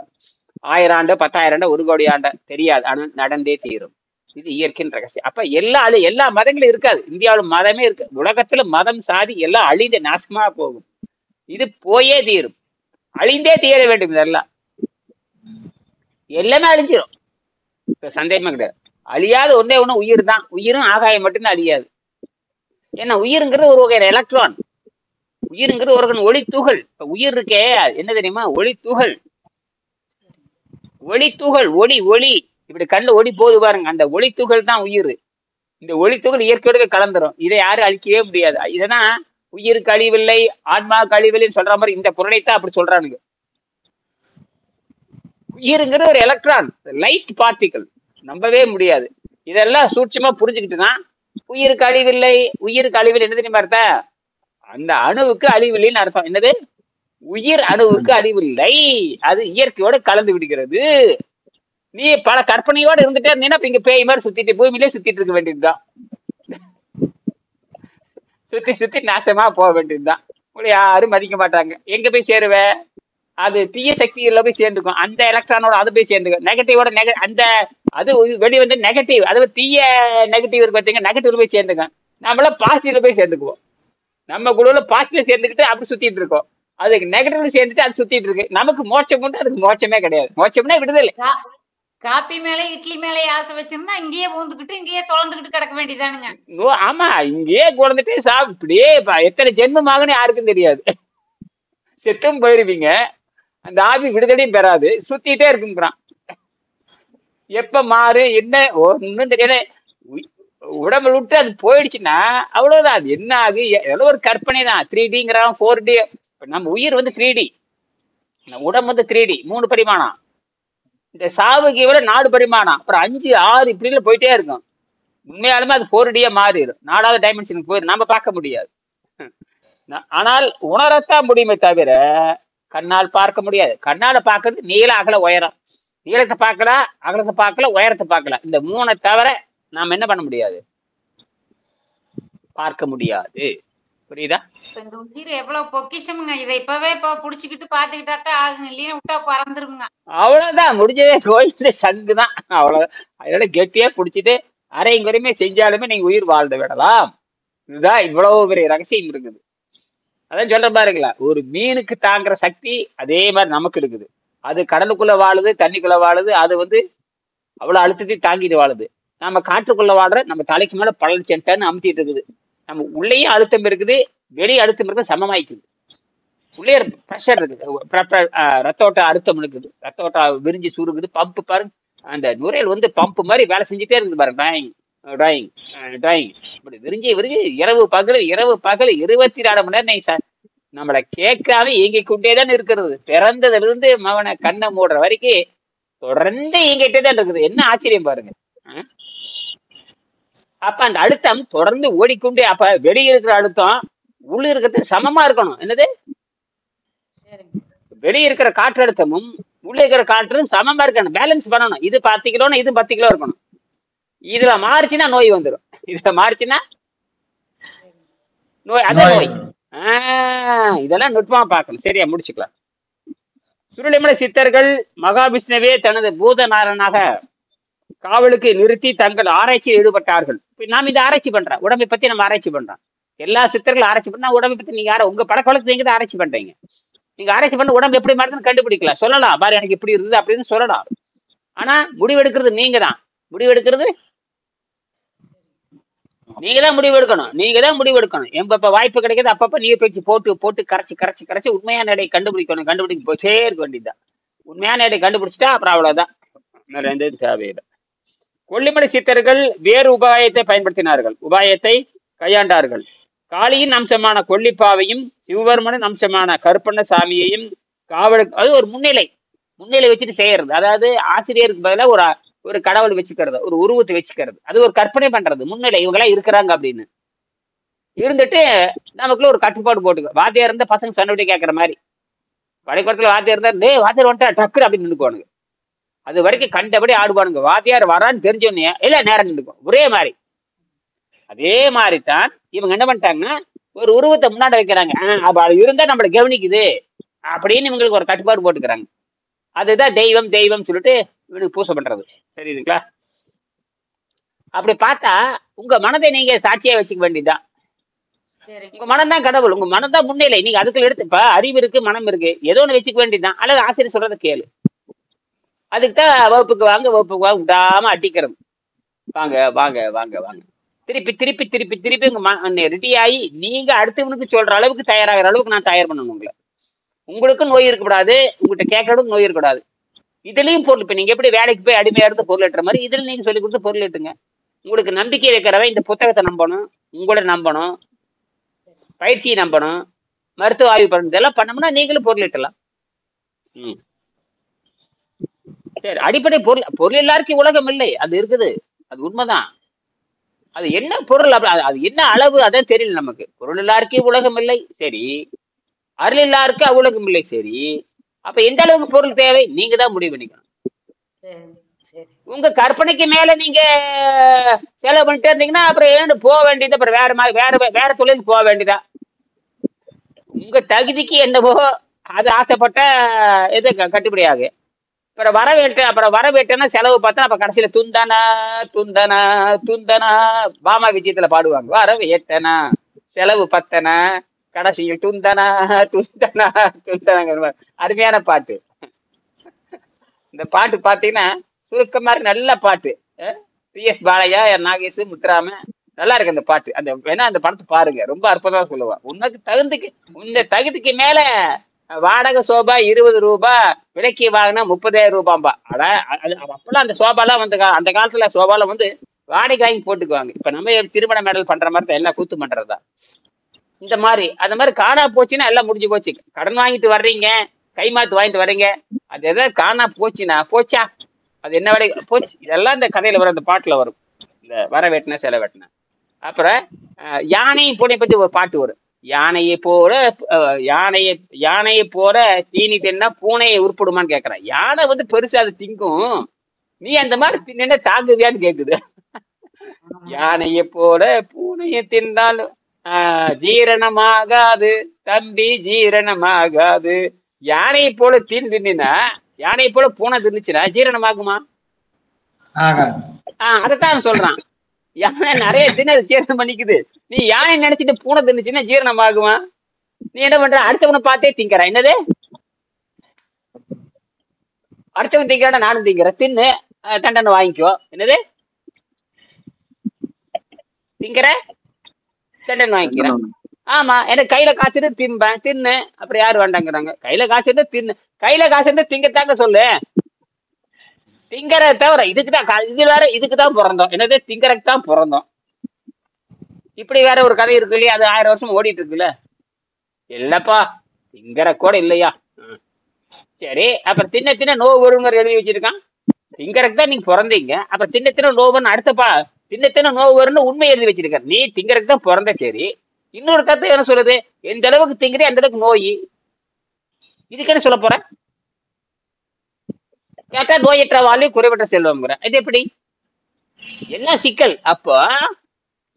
1000 ஆண்டோ 10,000 ஆண்டோ 1 கோடி ஆண்டோ தெரியாது, ஆனா நடந்தே தீரும். இது இயற்கையின் ரகசியம். அப்ப எல்லா மதங்களும் இருக்காது. இந்தியாவில் மதமே இருக்கு. உலகத்துல மதம் சாதி எல்லாம் அழிந்து நாசமா போகும். இது போயே தீரும், அழிந்தே தீர வேண்டும். இதெல்லாம் எல்லாமே அழிஞ்சிரும், சந்தேகமே கிடையாது. அழியாத ஒன்னே ஒண்ணு உயிர் தான். உயிரும் ஆகாயம் மட்டும்தான் அழியாது. ஏன்னா உயிருங்கிறது ஒரு வகை எலக்ட்ரான், உயிருங்கிறது ஒரு ஒளி துகள். இப்ப உயிர் இருக்கே என்ன தெரியுமா? ஒளி துகள். ஒளி துகள், ஒளி ஒளி இப்படி கண்ணு ஒளி போது பாருங்க, அந்த ஒளி துகள் தான் உயிர். இந்த ஒளி துகள் இயற்கையோட கலந்துரும். இதை யாரும் அழிக்கவே முடியாது. இததான் உயிருக்கு அழிவில்லை, ஆன்மாவுக்கு அழிவில்லைன்னு சொல்ற மாதிரி இந்த பொருளைத்தான் அப்படி சொல்றானுங்க. உயிருங்கிறது ஒரு எலக்ட்ரான், லைட் பார்ட்டிகல், நம்பவே முடியாது. இதெல்லாம் சூட்சமா புரிஞ்சுக்கிட்டுனா உயிருக்கு அழிவில்லை. உயிருக்கு அழிவில்லை என்ன தெரியுமா அர்த்தம்? அந்த அணுவுக்கு அழிவில்லைன்னு அர்த்தம். என்னது? உயிர் அணுவுக்கு அழிவில்லை, அது இயற்கையோட கலந்து விடுகிறது. நீ பல கற்பனையோட இருந்துட்டே இருந்தீங்கன்னா இங்க பேய் மாதிரி சுத்திட்டு பூமியிலே சுத்திட்டு இருக்க வேண்டியதுதான். சுத்தி சுத்தி நாசமா போக வேண்டியதுதான். உங்களை யாரும் மதிக்க மாட்டாங்க. எங்க போய் சேருவ? அது தீய சக்தியில போய் சேர்ந்துக்கும். அந்த எலக்ட்ரானோட அது போய் சேர்ந்துக்கும். நெகட்டிவோட அந்த அது வெளி வந்து நெகட்டிவ், அதாவது தீய நெகட்டிவ் இருக்கு பார்த்தீங்க, நெகட்டிவ்ல போய் சேர்ந்துக்கும். நம்மள பாசிட்டிவ்ல போய் சேர்ந்துக்குவோம். நம்ம குழுல பாசிட்டிவ்ல சேர்ந்துக்கிட்டு அப்படி சுத்திட்டு இருக்கோம். அதுக்கு நெகட்டிவ்ல சேர்ந்துட்டு அது சுத்திட்டு இருக்கு. நமக்கு மோட்சம் கொண்டு அதுக்கு மோட்சமே கிடையாது. மோட்சம்னா விடுதலை. காப்பி மேல இட்லி மேல ஆசை வச்சிருந்தா இங்கேயே பூந்துக்கிட்டு இங்கேயே சுழண்டுகிட்டு கிடக்க வேண்டியதானுங்க. ஓ ஆமா, இங்கேயே குழந்துட்டு இப்படியே எத்தனை ஜென்மமாகன்னு யாருக்கும் தெரியாது. செத்தும் போயிருவீங்க, அந்த ஆவி விடுதலையும் பெறாது, சுத்திட்டே இருக்குங்கிறான். எப்ப மாறு என்ன ஒன்னும் தெரியல. உடம்பு விட்டு அது போயிடுச்சுன்னா அவ்வளவுதான். அது என்ன ஆகு, எவ்வளவு ஒரு கற்பனை தான். 3Dங்கிறான் 4D. நம்ம உயிர் வந்து 3D, உடம்பு வந்து 3D 3 பரிமாணம். இந்த சாவுக்கு விட 4 பரிமாணம், அப்புறம் 5 6 இப்படி போயிட்டே இருக்கும். உண்மையாலுமே அது 4Dயா மாறிடும், 4வது டைமென்ஷனுக்கு போயிடும், நம்ம பார்க்க முடியாது. ஆனால் உணரத்தான் முடியுமே தவிர கண்ணால் பார்க்க முடியாது. கண்ணால பார்க்கறது நீள அகல உயரம். நீளத்தை பார்க்கலாம், அகலத்தை பார்க்கல, உயரத்தை பார்க்கலாம். இந்த 3 தவிர நாம என்ன பண்ண முடியாது, பார்க்க முடியாது. புரியுதா? இந்த உயிர் எவ்வளவு பொக்கிஷமுங்க. இதை இப்பவே புடிச்சுக்கிட்டு பாத்துக்கிட்டாத்தான் ஆகுங்க, இல்லையா விட்டா பறந்துருங்க. அவ்வளவுதான், முடிஞ்சதே. கோயில் சங்குதான் அவ்வளவு. அதோட கெட்டியா புடிச்சிட்டு அரையும் குறையுமே செஞ்சாலுமே நீங்க உயிர் வாழ்ந்து விடலாம். இதுதான் இவ்வளவு பெரிய ரகசியம் இருக்குது. அதான் சொல்ற பாருங்களா, ஒரு மீனுக்கு தாங்குற சக்தி அதே மாதிரி நமக்கு இருக்குது. அது கடலுக்குள்ள வாழுது, தண்ணிக்குள்ள வாழுது. அது வந்து அவ்வளவு அழுத்தத்தை தாங்கிட்டு வாழுது. நம்ம காற்றுக்குள்ள வாடுற, நம்ம தலைக்கு மேல பழல் சென்டன்னு அமுத்திட்டு இருக்குது. நம்ம உள்ளேயும் அழுத்தம் இருக்குது, வெளியே அழுத்தம் இருக்குது, சமமாயிக்குது. உள்ளே ப்ரெஷர் இருக்குது, ரத்தோட்ட அழுத்தம் இருக்குது, ரத்தோட்ட விரிஞ்சு சுருக்குது. பம்பு பாருங்க, அந்த நுரையல் வந்து பம்பு மாதிரி வேலை செஞ்சுட்டே இருக்குது பாருங்க. டாயிங் டாயிங் டாயிங் இப்படி விரிஞ்சு விரிஞ்சு இரவு பகல் 24 மணி நேரம் நம்மளை கேட்காம இயங்கிக் கொண்டேதான் இருக்கிறது. பிறந்ததுல இருந்து மவனை கண்ணை மூடுற வரைக்கும் தொடர்ந்து இயங்கிட்டே தான் இருக்குது. என்ன ஆச்சரியம் பாருங்க. அப்ப அந்த அழுத்தம் தொடர்ந்து ஓடிக்கொண்டே, அப்ப வெளியே இருக்கிற அழுத்தம் உள்ள இருக்கிறது சமமா இருக்கணும். என்னது, வெளியே இருக்கிற காற்று அழுத்தமும் உள்ள இருக்கிற காற்றும் சமமா இருக்கணும், பேலன்ஸ் பண்ணணும். இது 10 கிலோன்னு இது 10 கிலோ இருக்கணும். இதுல மாறிச்சுன்னா நோய் வந்துடும். இதுல மாறிச்சுன்னா நோய், அதான் நோய். இதெல்லாம் நுட்பமா பார்க்கணும். சரியா, முடிச்சுக்கலாம். சுருளிமலை சித்தர்கள் மகாவிஷ்ணுவே தனது பூதநாரனாக காவலுக்கு நிறுத்தி தங்கள் ஆராய்ச்சியில் ஈடுபட்டார்கள். நாம் இதை ஆராய்ச்சி பண்றோம், உடம்பை பத்தி நம்ம ஆராய்ச்சி பண்றோம். எல்லா சித்தர்களும் ஆராய்ச்சி பண்ணா உடம்பை பத்தி நீங்க உங்க பழக்க வழக்கத்தை நீங்க தான் ஆராய்ச்சி பண்றீங்க. நீங்க ஆராய்ச்சி பண்ண உடம்பு எப்படி மாறுதுன்னு கண்டுபிடிக்கலாம், சொல்லலாம். பாரு எனக்கு இப்படி இருந்தது அப்படின்னு சொல்லலாம். ஆனா முடிவெடுக்கிறது நீங்க தான். முடிவெடுக்கிறது நீங்க தான் முடிவெடுக்கணும். நீங்க தான் முடிவெடுக்கணும். எப்ப வாய்ப்பு கிடைக்கிறது அப்பப்ப நீர் பயிற்சி போட்டு போட்டு கரைச்சி உண்மையான எடையை கண்டுபிடிக்கணும். கண்டுபிடிக்க போயிட்டே இருக்க வேண்டியதுதான். உண்மையான எடையை கண்டுபிடிச்சிட்டா அப்புறம் அவ்வளவுதான், வேற எந்த தேவையில்லை. கொல்லிமலை சித்தர்கள் வேறு உபாயத்தை பயன்படுத்தினார்கள், உபாயத்தை கையாண்டார்கள். காளியின் அம்சமான கொல்லிப்பாவையும் சிவபெருமனின் அம்சமான கருப்பண்ண சாமியையும் காவலுக்கு, அது ஒரு முன்னிலை வச்சுட்டு செய்யறது. அதாவது ஆசிரியருக்கு பதிலாக ஒரு கடவுள் வச்சுக்கிறது, ஒரு உருவத்தை வச்சுக்கிறது. அது ஒரு கற்பனை பண்றது, முன்னிலை. இவங்கெல்லாம் இருக்கிறாங்க அப்படின்னு இருந்துட்டு நமக்குள்ள ஒரு கட்டுப்பாடு போட்டுக்க. வாத்தியார் இருந்தா பசங்க சொன்னபடி கேட்கற மாதிரி. பள்ளிக்கூடத்துல வாத்தியார் இருந்தா வாத்தியார் வந்துட்டா டக்குன்னு அப்படின்னு நின்றுக்குவானுங்க. அது வரைக்கும் கண்டபடி ஆடுவானுங்க. வாத்தியார் வரான்னு தெரிஞ்சோடனே இல்ல நேரம் நின்றுக்கும், ஒரே மாதிரி. அதே மாதிரிதான் இவங்க என்ன பண்ணிட்டாங்கன்னா ஒரு உருவத்தை முன்னாடி வைக்கிறாங்க. அது இருந்தா நம்மளை கவனிக்குது அப்படின்னு இவங்களுக்கு ஒரு கட்டுப்பாடு போட்டுக்கிறாங்க. அதுதான் தெய்வம் தெய்வம் சொல்லிட்டு இவனுக்கு பூசை பண்றது. சரிங்களா? அப்படி பார்த்தா உங்க மனதை நீங்க சாட்சியா வச்சுக்க வேண்டியதுதான். உங்க மனம் தான் கடவுள், உங்க மனம் தான் முன்னிலை. நீங்க அதுக்குள்ள எடுத்து, இப்ப அறிவு இருக்கு, மனம் இருக்கு, ஏதோ ஒண்ணு வச்சுக்க வேண்டியதுதான். அல்லது ஆசிரியர் சொல்றதை கேளு. அதுக்குதான் வகுப்புக்கு வாங்க விடாம அட்டிக்கிறது. வாங்க வாங்க வாங்க வாங்க, திருப்பி திருப்பி திருப்பி திருப்பி உங்க ரெடி ஆகி நீங்க அடுத்தவனுக்கு சொல்ற அளவுக்கு தயாராகிற அளவுக்கு நான் தயார் பண்ணணும் உங்களை. உங்களுக்கும் நோய் இருக்கக்கூடாது, உங்கள்கிட்ட கேட்கறதுக்கு நோய் இருக்கக்கூடாது. இதுலயும் பொருள், இப்ப நீங்க எப்படி வேலைக்கு போய் அடிமையா இருந்து பொருள் ஏற்ற மாதிரி இதுல நீங்க சொல்லி கொடுத்து பொருள் ஏற்றுங்க. உங்களுக்கு நம்பிக்கை வைக்கிறவன் இந்த புத்தகத்தை நம்பணும், உங்களை நம்பணும், பயிற்சியை நம்பணும், மருத்துவ ஆய்வு பண்ணணும். இதெல்லாம் பண்ணோம்னா நீங்களும் பொருள் ஈட்டலாம். சரி, அடிப்படை பொருள் எல்லாருக்கும் உலகம் இல்லை, அது இருக்குது, அது உண்மைதான். அது என்ன பொருள், அது என்ன அளவு அதான் தெரியல நமக்கு. பொருள் எல்லாருக்கும் உலகம் இல்லை, சரி. அருள் எல்லாருக்கும் அவ்வுலகம் இல்லை, சரி. அப்ப எந்த அளவுக்கு பொருள் தேவை நீங்க தான் முடிவு பண்ணிக்கணும். உங்க கற்பனைக்கு மேல நீங்க செலவு பண்ணிட்டே இருந்தீங்கன்னா அப்புறம் ஏன்னு போக வேண்டியது, அப்புறம் வேற மாதிரி வேற தொழிலுக்கு போக வேண்டியதா. உங்க தகுதிக்கு என்னவோ அது ஆசைப்பட்ட எது கட்டுப்படி ஆகு. அப்புறம் வரவேட்டேன்னா செலவு பார்த்தா அப்ப கடைசியில துந்தனா துந்தனா துந்தனா பாமா விஜயத்துல பாடுவாங்க. வரவேட்டனா செலவு பத்தனா கடைசியில் துந்தனா துந்தனா துந்தனாங்கிற அருமையான பாட்டு. இந்த பாட்டு பாத்தீங்கன்னா சுருக்கமா இருக்கு, நல்ல பாட்டு. டி.எஸ். பாலையா, நாகேஷ், முத்துராம, நல்லா இருக்கு அந்த பாட்டு. அந்த வேணா அந்த படத்தை பாருங்க, ரொம்ப அற்புதமா சொல்லுவா. உனக்கு தகுதிக்கு, உன்னை தகுதிக்கு மேல வாடகை சோபா 20 ரூபாய், விலைக்கு வாங்கினா 30,000 ரூபாம்பா. அட அப்பெல்லாம் அந்த சோபாலாம் வந்து அந்த காலத்துல சோபால வந்து வாடகை வாங்கி போட்டுக்குவாங்க. இப்ப நம்ம திருமண மேடல் பண்ற மாதிரி தான் எல்லாம் கூத்து பண்றதா. இந்த மாதிரி அந்த மாதிரி காணா போச்சுன்னா எல்லாம் முடிஞ்சு போச்சு. கடன் வாங்கிட்டு வர்றீங்க, கைமாத்து வாங்கிட்டு வர்றீங்க, அது எதாவது காணா போச்சுன்னா போச்சா, அது என்ன வேலை போச்சு. இதெல்லாம் இந்த கதையில வரும், அந்த பாட்டுல வரும். இந்த வர வெட்டின செல வெட்டின. அப்புறம் யானையும் பூனை பத்தி ஒரு பாட்டு வரும். யானையை போல யானையை போல தீனி தின்னா பூனையை உருப்படுமான்னு கேக்குறேன். யானை வந்து பெருசா அது திங்கும், நீ அந்த மாதிரி தின்னா தாங்குவியான்னு கேக்குது. யானையை போல பூனையை தின்னாலும் ஜீரணமாகாது தம்பி, ஜீரணமாகாது. யானையை போல தீன் தின்னா, யானையை போல பூனை தின்னுச்சுன்னா ஜீரணமாகுமா? அதைத்தான் சொல்றான். யானை நிறைய தின்னு அது ஜீரணம் பண்ணிக்குது. நீ யானை நினைச்சிட்டு பூனை தின்னுச்சுன்னா ஜீரணம் ஆகுமா? நீ என்ன பண்ற, அடுத்தவனை பார்த்தே திங்கிற. என்னது, அடுத்தவன் திங்கிறான நானும் திங்கிறேன், தின்னு தண்டனை வாங்கிக்கோ. என்னது, திங்கிற தண்டனை வாங்கிக்கிறேன். ஆமா, எனக்கு கையில காசு இருந்து தின்பேன், தின்னு. அப்புறம் யாரு வேண்டாங்கிறாங்க? கையில காசு இருந்து தின்னு, கையில காசு இருந்து திங்கத்தாங்க சொல்லு. திங்கற தவிர இதுக்குதான், இது வேற, இதுக்குதான் பிறந்தோம். என்னது, திங்கறதுக்கு தான் பிறந்தோம். இப்படி வேற ஒரு கதை இருக்கு இல்லையா, அது 1000 வருஷம் ஓடிட்டு இருக்குல்ல. இல்லப்பா, திங்கற கூட இல்லையா? சரி, அப்புறம் தின்ன தின்ன நோவு வரும்னு எழுதி வச்சிருக்கான். திங்கறதுக்கு தான் நீங்க பிறந்தீங்க, அப்புறம் தின்ன தின்ன நோவுன்னு அடுத்தப்பா தின்ன தின்ன நோவு வரும்னு உண்மை எழுதி வச்சிருக்க. நீ திங்கறதுக்கு தான் பிறந்த. சரி, இன்னொரு கதை என்ன சொல்லுது, எந்த அளவுக்கு திங்கிறே அந்த அளவுக்கு நோய். இதுக்கு என்ன சொல்ல போற? கேட்டா நோயற்ற வாழ்வு குறைவற்ற செல்வம்ங்கிற. இது எப்படி? என்ன சிக்கல்? அப்போ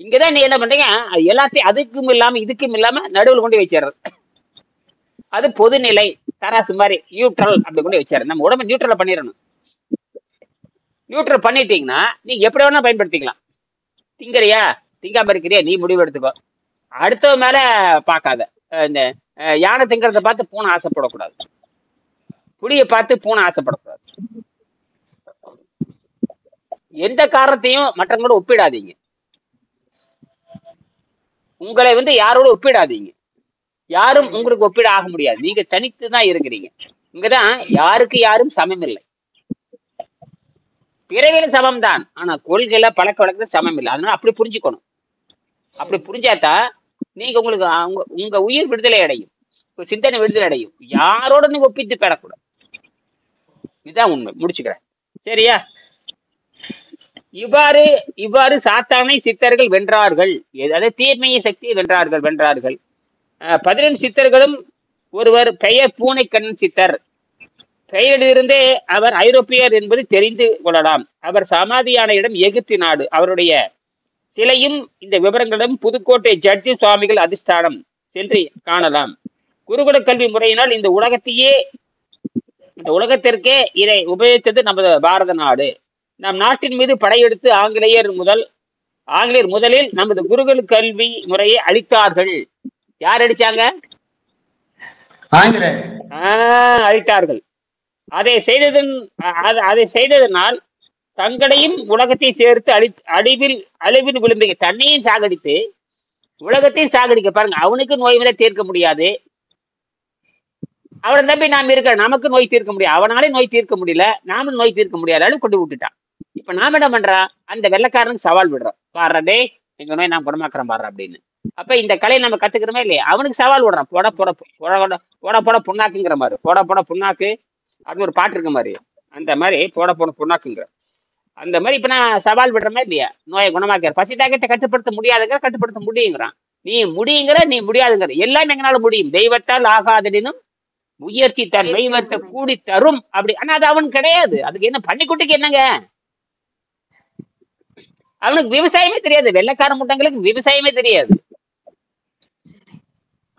இங்கதான் நீ என்ன பண்றீங்க, எல்லாத்தையும் அதுக்கும் இல்லாம இதுக்கும் இல்லாம நடுவில் கொண்டு வச்சிடுறது. அது பொதுநிலை தராசு மாதிரி நியூட்ரல் அப்படி கொண்டு வச்சாரு. நம்ம உடம்பு நியூட்ரல் பண்ணிடணும். நியூட்ரல் பண்ணிட்டீங்கன்னா நீங்க எப்படி வேணா பயன்படுத்திக்கலாம். திங்கறியா, திங்காம இருக்கிறியா, நீ முடிவு எடுத்துக்கோ. அடுத்தவ மேல பார்க்காத. இந்த யானை திங்கிறத பார்த்து பூனை ஆசைப்படக்கூடாது, புளிய பார்த்து பூனை ஆசைப்படக்கூடாது. எந்த காரணத்தையும் மற்றவங்களோட ஒப்பிடாதீங்க. உங்களை வந்து யாரோட ஒப்பிடாதீங்க. யாரும் உங்களுக்கு ஒப்பிட ஆக முடியாது. நீங்க தனித்து தான் இருக்கிறீங்க. இங்கதான் யாருக்கு யாரும் சமம் இல்லை. பிறவியில சமம் தான், ஆனா கொள்கையில பழக்க வழக்கத்துல சமம் இல்லை. அதனால அப்படி புரிஞ்சுக்கணும். அப்படி புரிஞ்சாத்தா நீங்க உங்களுக்கு உங்க உயிர் விடுதலை அடையும், சிந்தனை விடுதலை அடையும். யாரோட நீங்க ஒப்பிட்டு பெறக்கூடாது. இதுதான் உண்மை. முடிச்சுக்கிறேன், சரியா? இவ்வாறு சாத்தானை சித்தர்கள் வென்றார்கள். அதாவது தீர்மைய சக்தியை வென்றார்கள். 12 சித்தர்களும் ஒருவர் பெயர் பூனைக்கண்ணன் சித்தர். பெயரிலிருந்தே அவர் ஐரோப்பியர் என்பது தெரிந்து கொள்ளலாம். அவர் சமாதியான இடம் எகிப்து நாடு. அவருடைய சிலையும் இந்த விவரங்களும் புதுக்கோட்டை ஜட்ஜி சுவாமிகள் அதிஷ்டானம் சென்று காணலாம். குருகுல கல்வி முறையினால் இந்த உலகத்திற்கே இதை உபயோகித்தது நமது பாரத நாடு. நம் நாட்டின் மீது படையெடுத்து ஆங்கிலேயர் முதலில் நமது குருகுல கல்வி முறையை அளித்தார்கள். யார் அடிச்சாங்க? அளித்தார்கள். அதை செய்ததனால் தங்களையும் உலகத்தை சேர்த்து அழிவில் விளிம்பிக்க, தன்னையும் சாகடித்து உலகத்தையும் சாகடிக்க. பாருங்க, அவனுக்கு நோய் மேல தீர்க்க முடியாது. அவனை நம்பி நாம் இருக்க, நமக்கு நோய் தீர்க்க முடியாது. அவனாலே நோய் தீர்க்க முடியல, நாமும் நோய் தீர்க்க முடியாதாலும் கொண்டு விட்டுட்டான். இப்ப நாம என்ன பண்றோம், அந்த வெள்ளைக்காரனுக்கு சவால் விடுறோம். பாடுறடே, எங்க நோய் நான் குணமாக்குறேன் பாடுற அப்படின்னு. அப்ப இந்த கலையை நம்ம கத்துக்கிறோமே இல்லையா, அவனுக்கு சவால் விடுறான். போட புண்ணாக்குங்கிற மாதிரி. போட புண்ணாக்கு அப்படின்னு ஒரு பாட்டு இருக்க மாதிரி. அந்த மாதிரி போட புண்ணாக்குங்கிற அந்த மாதிரி இப்ப நான் சவால் விடுறமே இல்லையா, நோயை குணமாக்கிற. பசி தாக்கத்தை கட்டுப்படுத்த முடியாதுங்க, கட்டுப்படுத்த முடியுங்கிறான். நீ முடியுங்கிற, நீ முடியாதுங்கிற. எல்லாம் எங்களால முடியும். தெய்வத்தால் ஆகாதனும் முயற்சி தன் தெய்வத்தை கூடி தரும் அப்படி. ஆனா அது அவன் கிடையாது. அதுக்கு என்ன, பன்னிக்குட்டிக்கு என்னங்க, அவனுக்கு விவசாயமே தெரியாது. வெள்ளைக்கார முட்டங்களுக்கு விவசாயமே தெரியாது.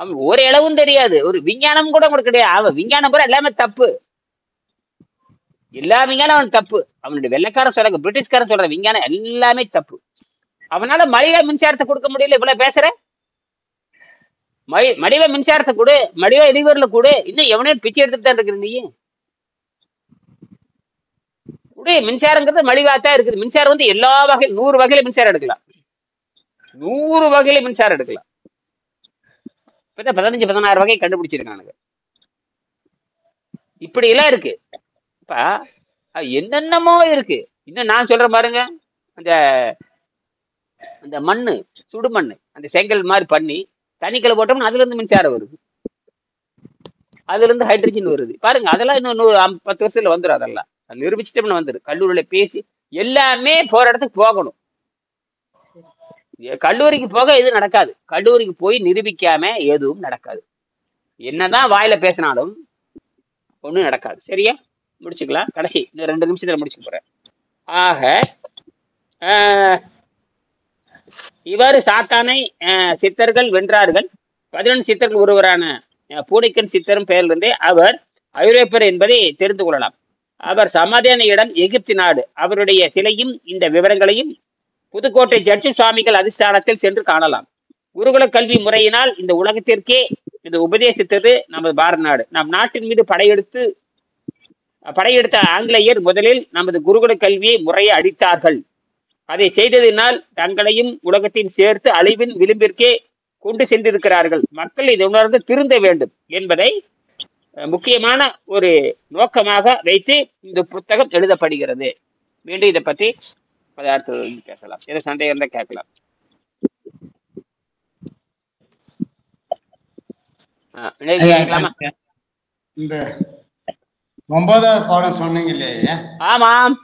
அவன் ஒரு அளவும் தெரியாது. ஒரு விஞ்ஞானம் கூட உங்களுக்கு கிடையாது. அவன் விஞ்ஞானம் கூட எல்லாமே தப்பு. எல்லா விஞ்ஞானம் அவன் தப்பு. அவனுடைய வெள்ளைக்காரன் சொல்ற, பிரிட்டிஷ்காரன் சொல்ற விஞ்ஞானம் எல்லாமே தப்பு. அவனால மலிவா மின்சாரத்தை கொடுக்க முடியல. இவ்வளவு பேசுற, மடிவ மின்சாரத்தை கொடு, மடிவ எரிவரில் கொடு. இன்னும் எவனே பிச்சை எடுத்துட்டு தான் இருக்கிற நீ. மின்சாரங்கிறது மலிவாத்தான் இருக்குது. மின்சாரம் வந்து எல்லா வகையில் 100 வகையில மின்சாரம் எடுக்கலாம். 100 வகையில மின்சாரம் எடுக்கலாம். இப்பதான் 15-16 வகை கண்டுபிடிச்சிருக்கானுங்க. இப்படி எல்லாம் இருக்கு. இப்ப என்னென்னமோ இருக்கு. இன்னும் நான் சொல்ற பாருங்க, அந்த அந்த மண்ணு, சுடு மண்ணு, அந்த செங்கல் மாதிரி பண்ணி தண்ணிக்கலை போட்டோம்னா அதுல இருந்து மின்சாரம் வருது, அதுல இருந்து ஹைட்ரஜன் வருது. பாருங்க, அதெல்லாம் இன்னும் 10 வருஷத்துல வந்துடும். அதெல்லாம் நிரூபிச்சிட்டோம்னு வந்துடும். கல்லூரியில பேசி எல்லாமே போற இடத்துக்கு போகணும். கல்லூரிக்கு போக எதுவும் நடக்காது. கல்லூரிக்கு போய் நிரூபிக்காம எதுவும் நடக்காது. என்னதான் வாயில பேசினாலும் ஒண்ணும் நடக்காது. சரியா? முடிச்சுக்கலாம். கடைசி இன்னும் 2 நிமிஷத்துல முடிச்சுக்க போறேன். ஆக இவ்வாறு சாத்தானை சித்தர்கள் வென்றார்கள். 11 சித்தர்கள் ஒருவரான பூனிக்கன் சித்தரும் பெயரிலிருந்தே அவர் ஐரோப்பியர் என்பதை தெரிந்து கொள்ளலாம். அவர் சமாதான இடம் எகிப்து நாடு. அவருடைய சிலையும் இந்த விவரங்களையும் புதுக்கோட்டை ஜட்ஜு சுவாமிகள் அதிஷ்டானத்தில் சென்று காணலாம். குருகுல கல்வி முறையினால் இந்த உலகத்திற்கே இது உபதேசித்தது நமது பாரத நாடு. நம் நாட்டின் மீது படையெடுத்த ஆங்கிலேயர் முதலில் நமது குருகுல கல்வியை முறையை அடித்தார்கள். அதை செய்ததினால் தங்களையும் உலகத்தின் சேர்த்து அழிவின் விளிம்பிற்கே கொண்டு சென்றிருக்கிறார்கள். மக்கள் இதை உணர்ந்து திருந்த வேண்டும் என்பதை முக்கியமான ஒரு நோக்கமாக வைத்து இந்த புத்தகம் எழுதப்படுகிறது. மீண்டும் இதை பத்தி அடுத்தது பேசலாம். ஏதோ சந்தேகம் இருந்தா கேட்கலாம். இந்த 9வது பாடம் சொன்னீங்க இல்லையா? ஆமாம்.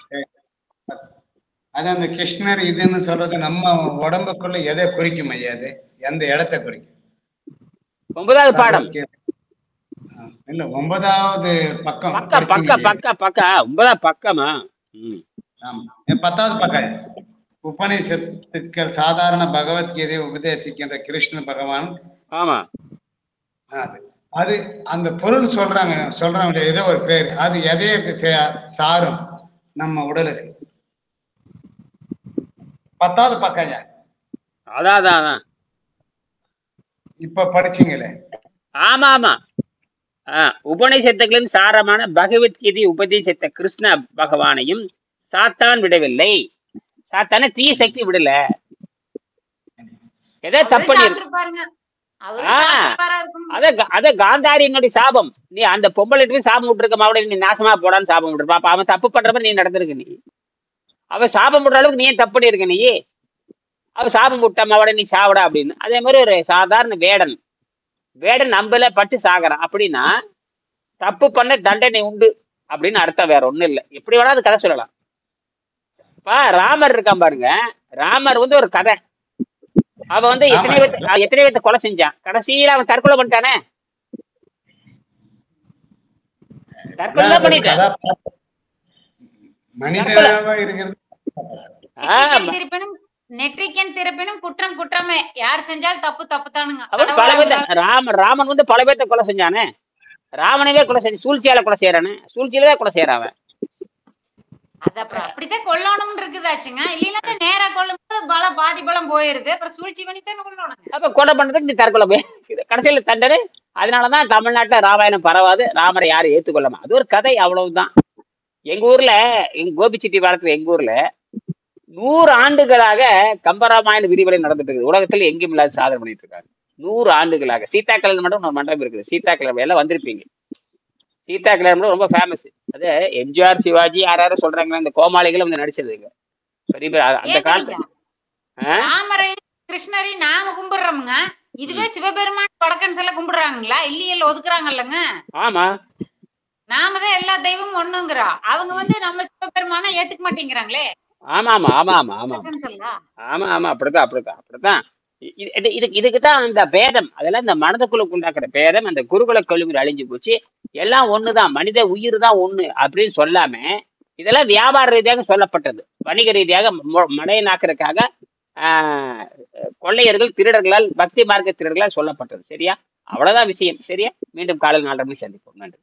அது அந்த கிருஷ்ணர் இதுன்னு சொல்றது நம்ம உடம்புக்குள்ள எதை குறிக்கும் ஐயா? அது எந்த இடத்தை குறிக்கும்? 9வது பாடம் இல்ல 9வது பக்கம். 9வது பக்கமா? 10வது பக்கம். உபநிஷத்துக்கள் சாதாரண பகவத்கீதை உபதேசிக்கின்ற கிருஷ்ண பகவான். ஆமா, அது அந்த பொருள் சொல்றாங்க ஏதோ ஒரு பேர். அது எதைய சாரும் நம்ம உடலுக்கு? 10வது பக்கம். அதான் இப்ப படிச்சீங்களே. ஆமா ஆமா. உபநிஷத்துக்களின் சாரமான பகவத்கீதை உபதேசித்த கிருஷ்ண பகவானையும் சாத்தான் விடவில்லை. சாத்தான தீய சக்தி விடல. எதை தப்பு அத காந்தாரியினுடைய சாபம். நீ அந்த பொம்பளை சாபம் விட்டுருக்க மாவட, நீ நாசமா போடான்னு சாபம் விட்டுருப்பா. அப்ப அவன் தப்பு பண்ற மாதிரி நீ நடந்திருக்க. நீ அவன் சாபம் விடுற அளவுக்கு நீ ஏன் தப்பு பண்ணிருக்க? நீ அவ சாபம் விட்ட மாவட நீ சாவடா அப்படின்னு. அதே மாதிரி ஒரு சாதாரண வேடன் நம்பல பட்டு சாகறான் அப்படின்னா தப்பு பண்ண தண்டனை உண்டு அப்படின்னு அர்த்தம். வேற ஒண்ணும் இல்லை. எப்படி வேணா அது கதை சொல்லலாம். ராமர் இருக்கான் பாருங்க. ராமர் வந்து ஒரு கதை. அவன் வந்து எத்தனை பேர்த்த கொலை செஞ்சான். கடைசியில அவன் தற்கொலை பண்ணிட்டானே. தற்கொலை தான் பண்ணிட்டான். நெற்றிக்கன் திருப்பினும் குற்றம் குற்றமே. யார் செஞ்சாலும் தப்பு தப்பு தானுங்க. ராமன் வந்து பல பேர்த்த கொலை செஞ்சானே. ராவணவே கொலை செஞ்சு சூழ்ச்சியால கொலை செய்யறானே. சூழ்ச்சியிலதான் கொலை செய்யறான். அது அப்புறம் அப்படித்தான் கொல்லணும்னு இருக்குதாச்சுங்க. இல்லைன்னா நேரா கொல்லும்போது பாதி பலம் போயிருது. அப்புறம் சூழ்ச்சி பண்ணித்தான் கொல்லணுங்க. அப்ப கொலை பண்றதுக்கு நீ தற்கொலை போய் கடைசியில தண்டனை. அதனாலதான் தமிழ்நாட்டுல ராமாயணம் பரவாது. ராமரை யாரும் ஏத்துக்கொள்ளாம. அது ஒரு கதை, அவ்வளவுதான். எங்க ஊர்ல, எங்க கோபிச்செட்டி பாலத்துல எங்க ஊர்ல 100 ஆண்டுகளாக கம்பராமாயண விரிவடை நடந்துட்டு இருக்குது. உலகத்துல எங்கேயும் இல்லாத சாதனை பண்ணிட்டு இருக்காங்க. 100 ஆண்டுகளாக. சீதா கல்யாணம் மட்டும் ஒரு மண்டபம் இருக்குது. சீதா கல்யாணம் எல்லாம் வந்திருப்பீங்க. சீதா கல்யாணம் ரொம்ப ஃபேமஸ். அது எம்ஜிஆர், சிவாஜி யாரும் சொல்றாங்களா, இந்த கோமாளிகளும் வந்து நடிச்சதுங்க. பெரிய பெரிய அந்த காலத்துல ராமரையும் கிருஷ்ணரையும் நாம கும்பிடுறோமுங்க. இதுவே சிவபெருமான் வடக்கன்ஸ் எல்லாம் கும்பிடுறாங்களா? இல்லையல்ல, ஒதுக்குறாங்கல்லங்க. ஆமா, நாம தான் எல்லா தெய்வமும் ஒண்ணுங்கிறோம். அவங்க வந்து நம்ம சிவபெருமான ஏத்துக்க மாட்டேங்கிறாங்களே. ஆமா ஆமா ஆமா ஆமா ஆமா ஆமா ஆமா. அப்படித்தான். இதுக்குதான் அந்த பேதம். அதெல்லாம் இந்த மனதுக்குள்ள உண்டாக்குற பேதம். அந்த குருகுல கல்வி அழிஞ்சு போச்சு. எல்லாம் ஒண்ணுதான், மனித உயிர் தான் ஒண்ணு அப்படின்னு சொல்லாம இதெல்லாம் வியாபார ரீதியாக சொல்லப்பட்டது. வணிக ரீதியாக மடையனாக்குறதுக்காக கொள்ளையர்கள், திருடர்களால், பக்தி மார்க்க திருடர்களால் சொல்லப்பட்டது. சரியா? அவ்வளவுதான் விஷயம். சரியா? மீண்டும் காலையில் 4:30 மணிக்கு சந்திப்போம். நன்றி.